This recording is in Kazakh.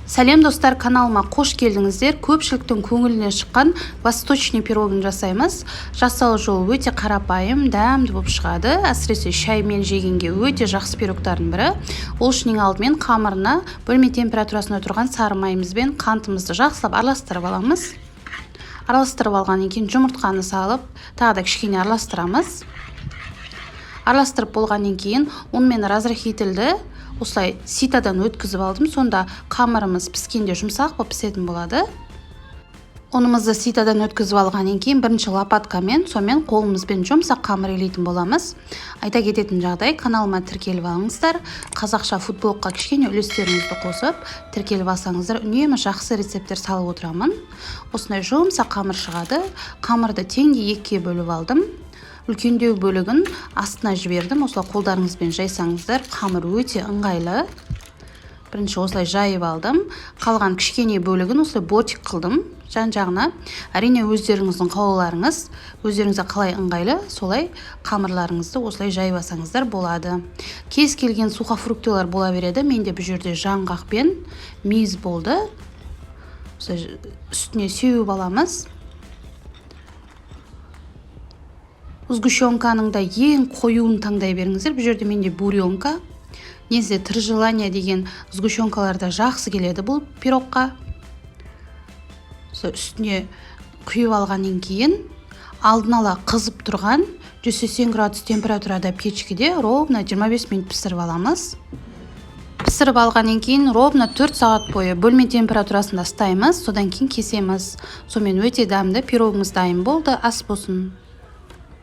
Сәлем достар, каналыма қош келдіңіздер. Көпшіліктің көңіліне шыққан восточный пирогын жасаймыз. Жасау жолы өте қарапайым, дәмді болып шығады. Әсіресе шаймен жегенге өте жақсы пирогтардың бірі. Ол үшін ең алдымен қамырына бөлме температурасында тұрған сары майымызбен қантымызды жақсылап араластырып аламыз. Араластырып алғаннан кейін жұмыртқаны салып, тағы да кішкене араластырамыз. Араластырып болғаннан кейін онымен разрыхлителді осылай ситадан өткізіп алдым. Сонда қамырымыз піскенде жұмсақ болып пісетін болады. Онымызды ситадан өткізіп алғаннан кейін бірінші лопаткамен, сонымен қолымызбен жұмсақ қамыр илейтін боламыз. Айта кететін жағдай, каналыма тіркеліп алыңыздар. Қазақша футболка кішкене үлестеріңізді қосып, тіркеліп алсаңыздар, үнемі жақсы рецепттер салып отырамын. Осындай жұмсақ қамыр шығады. Қамырды теңде екіге бөліп алдым. Үлкендеу бөлігін астына жібердім. Осылай қолдарыңызбен жайсаңыздар, қамыр өте ыңғайлы. Бірінші осылай жайып алдым. Қалған кішкене бөлігін осылай ботик қылдым жан-жағына. Әрине өздеріңіздің қалауларыңыз, өздеріңізге қалай ыңғайлы, солай қамырларыңызды осылай жайып алсаңыздар болады. Кез келген сухофруктылар бола береді. Менде бұл жерде жаңғақ пен мейіз болды. Үстіне сеуіп аламыз. Сгущенканың да ең қоюын таңдай беріңіздер. Бұл жерде менде буренка, немесе тыржелание деген сгущенкаларда жақсы келеді бұл пирогқа. Үстіне құйып алғаннан кейін алдын ала қызып тұрған 180 градус температурада печкеде ровно 25 минут пісіріп аламыз. Пісіріп алғаннан кейін ровно 4 сағат бойы бөлме температурасында ұстаймыз, содан кейін кесеміз. Сонымен өте дәмді пирогымыз дайын болды. Ас болсын.